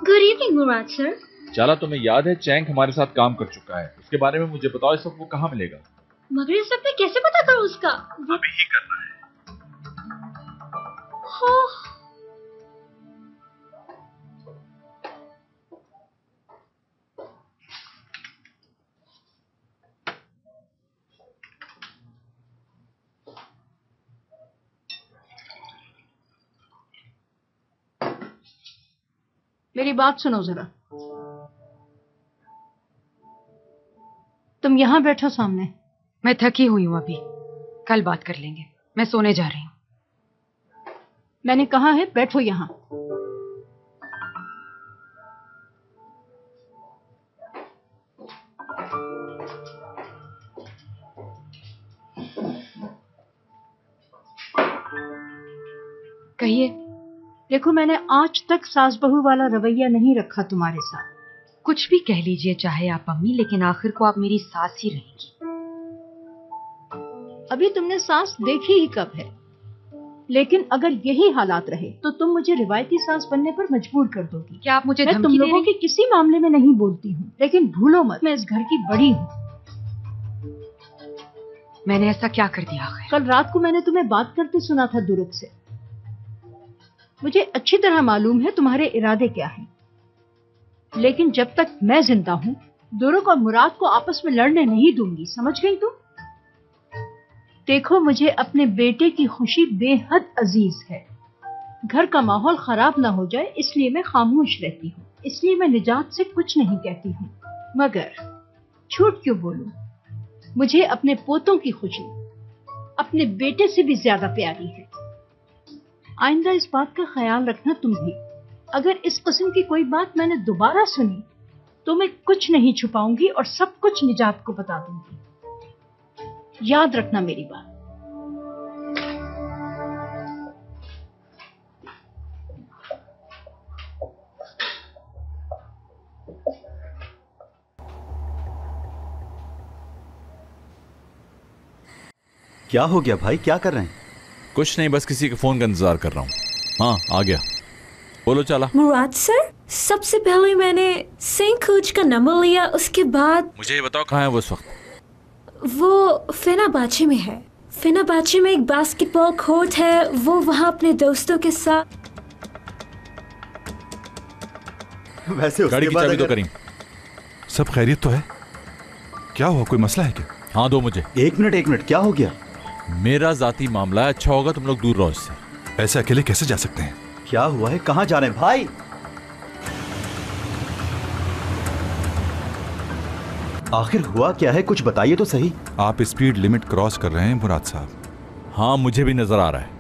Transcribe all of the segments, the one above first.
Good evening मुराद sir. चाला, तुम्हें याद है चैंक हमारे साथ काम कर चुका है? उसके बारे में मुझे बताओ, इस वक्त वो कहाँ मिलेगा? मगर इस वक्त मैं कैसे पता करूं उसका? अभी ही करना है। मेरी बात सुनो जरा। तुम यहां बैठो सामने। मैं थकी हुई हूं, अभी कल बात कर लेंगे। मैं सोने जा रही हूं। मैंने कहा है बैठो यहां। कहिए। देखो, मैंने आज तक सास बहू वाला रवैया नहीं रखा तुम्हारे साथ। कुछ भी कह लीजिए चाहे आप अम्मी, लेकिन आखिर को आप मेरी सास ही रहेंगी। अभी तुमने सास देखी ही कब है, लेकिन अगर यही हालात रहे तो तुम मुझे रिवायती सास बनने पर मजबूर कर दोगी। क्या आप मुझे मैं तुम लोगों के किसी मामले में नहीं बोलती हूँ, लेकिन भूलो मत मैं इस घर की बड़ी हूँ। मैंने ऐसा क्या कर दिया आखिर? कल रात को मैंने तुम्हें बात करते सुना था दुरुक से। मुझे अच्छी तरह मालूम है तुम्हारे इरादे क्या हैं, लेकिन जब तक मैं जिंदा हूँ दुरुक और मुराद को आपस में लड़ने नहीं दूंगी। समझ गई तुम? देखो, मुझे अपने बेटे की खुशी बेहद अजीज है। घर का माहौल खराब ना हो जाए इसलिए मैं खामोश रहती हूँ, इसलिए मैं निजात से कुछ नहीं कहती हूँ। मगर झूठ क्यों बोलूं, मुझे अपने पोतों की खुशी अपने बेटे से भी ज्यादा प्यारी है। आइंदा इस बात का ख्याल रखना तुम भी। अगर इस किस्म की कोई बात मैंने दोबारा सुनी तो मैं कुछ नहीं छुपाऊंगी और सब कुछ निजात को बता दूंगी। याद रखना मेरी बात। क्या हो गया भाई, क्या कर रहे हैं? कुछ नहीं, बस किसी के फोन का इंतजार कर रहा हूँ। हाँ, आ गया। बोलो चाला। मुराद सर, सबसे पहले मैंने सेंट कोच का नंबर लिया, उसके बाद मुझे ये बताओ कहाँ है वो इस वक्त? वो फेनाबाचे में है। फेनाबाचे में एक बास्केटबॉल कोर्ट है, वो वहाँ अपने दोस्तों के साथ। वैसे गाड़ी की चाबी दो करीम। सब खैरियत तो है? क्या हुआ, कोई मसला है क्या? हाँ दो मुझे। एक मिनट, क्या हो गया? मेरा जाती मामला है, अच्छा होगा तुम लोग दूर रहो इससे। ऐसे अकेले कैसे जा सकते हैं? क्या हुआ है, कहाँ जा रहे हैं भाई? आखिर हुआ क्या है, कुछ बताइए तो सही। आप स्पीड लिमिट क्रॉस कर रहे हैं मुराद साहब। हाँ मुझे भी नजर आ रहा है।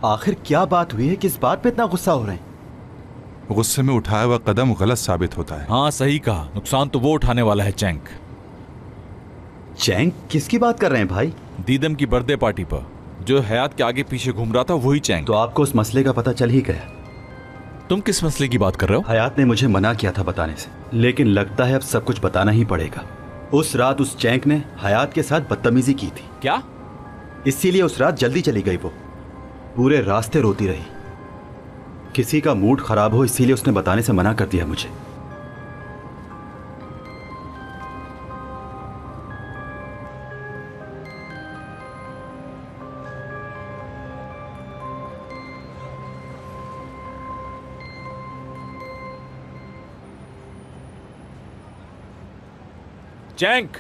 आखिर क्या बात हुई है, किस बात पे इतना गुस्सा हो रहे हैं? गुस्से में उठाया हुआ कदम गलत साबित होता है। हाँ सही कहा, नुकसान तो वो उठाने वाला है चैंक। चैंक? किसकी बात कर रहे हैं भाई? दीदम की बर्थडे पार्टी पर जो हयात के आगे पीछे घूम रहा था वही चैंक। तो आपको उस मसले का पता चल ही गया? तुम किस मसले की बात कर रहे हो? हयात ने मुझे मना किया था बताने से, लेकिन लगता है अब सब कुछ बताना ही पड़ेगा। उस रात उस चैंक ने हयात के साथ बदतमीजी की थी। क्या? इसीलिए उस रात जल्दी चली गई। वो पूरे रास्ते रोती रही। किसी का मूड खराब हो इसीलिए उसने बताने से मना कर दिया मुझे। चैंक!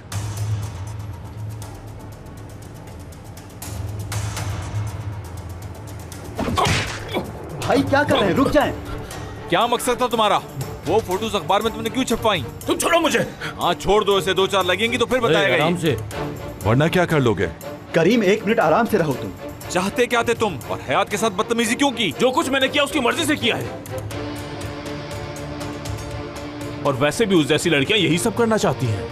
भाई क्या कर रहे हैं, रुक जाएं। क्या मकसद था तुम्हारा? वो फोटोज अखबार में तुमने क्यों छपवाई? तुम छोड़ो मुझे। हाँ छोड़ दो, इसे 2-4 लगेंगी तो फिर बताएगा। आराम से, वरना क्या कर लोगे? करीम 1 मिनट आराम से रहो। तुम चाहते क्या थे तुम, और हयात के साथ बदतमीजी क्यों की? जो कुछ मैंने किया उसकी मर्जी से किया है, और वैसे भी उस जैसी लड़कियां यही सब करना चाहती हैं।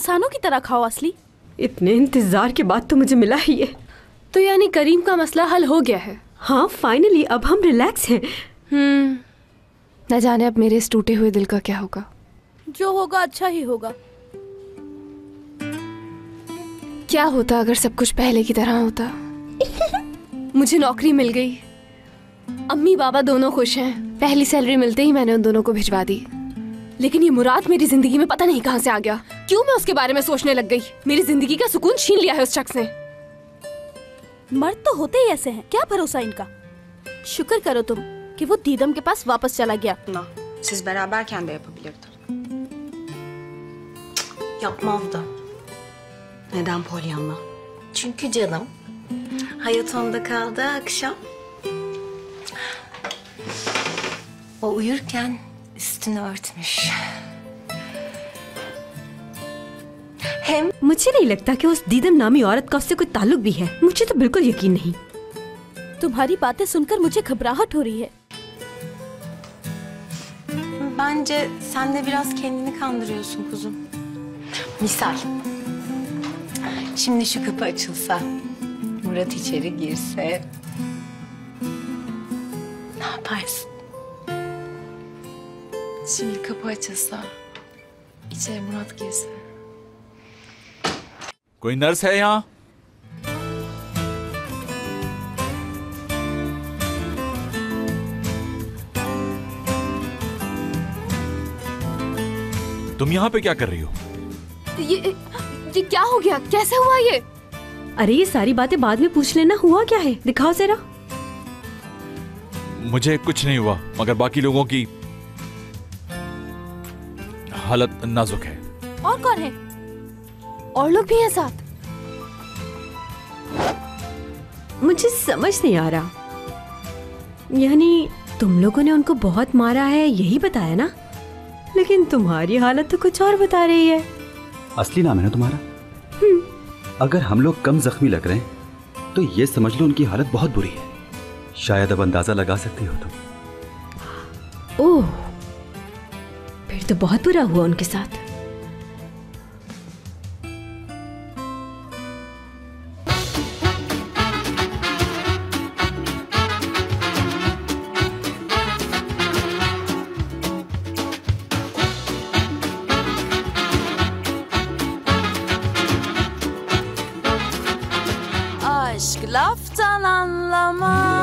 इंसानों की तरह खाओ असली। इतने इंतजार के बाद तो मुझे मिला ही है। तो यानी करीम का मसला हल हो गया है? हाँ फाइनली, अब हम रिलैक्स हैं। न जाने अब मेरे इस टूटे हुए दिल का क्या होगा। जो होगा अच्छा ही होगा। क्या होता अगर सब कुछ पहले की तरह होता? मुझे नौकरी मिल गई, अम्मी बाबा दोनों खुश हैं। पहली सैलरी मिलते ही मैंने उन दोनों को भिजवा दी। लेकिन ये मुराद मेरी जिंदगी में पता नहीं कहां से आ गया। क्यों मैं उसके बारे में सोचने लग गई? मेरी जिंदगी का सुकून छीन लिया है उस शख्स ने। मर्द तो होते ही ऐसे हैं, क्या भरोसा इनका। शुक्र करो तुम कि वो दीदम के पास वापस चला gaya. Siz beraberken de yapabilirdi. Yapmazdı. Neden Pollyanna? Çünkü canım hayat onda kaldığı akşam o uyurken üstünü örtmüş. hem मुझे नहीं लगता कि उस दीदम नामी औरत का उससे कोई ताल्लुक भी है। मुझे तो बिल्कुल यकीन नहीं। तुम्हारी बातें सुनकर मुझे घबराहट हो रही है। Bence sen de biraz kendini kandırıyorsun kuzum. Misal. Şimdi şu kapı açılsa, Murat içeri girse, ne yaparsın? Şimdi kapı açılsa, içeri Murat girse. कोई नर्स है यहाँ? तुम यहाँ पे क्या कर रही हो? ये क्या हो गया? कैसे हुआ ये? अरे ये सारी बातें बाद में पूछ लेना। हुआ क्या है, दिखाओ जरा। मुझे कुछ नहीं हुआ, मगर बाकी लोगों की हालत नाजुक है। और कौन है? और लोग भी हैं साथ? मुझे समझ नहीं आ रहा। यानी तुम लोगों ने उनको बहुत मारा है यही बताया ना, लेकिन तुम्हारी हालत तो कुछ और बता रही है। असली नाम है ना तुम्हारा? अगर हम लोग कम जख्मी लग रहे हैं तो ये समझ लो उनकी हालत बहुत बुरी है। शायद अब अंदाजा लगा सकती हो तुम। ओह, फिर तो बहुत बुरा हुआ उनके साथ। Aşk laftan anlamaz.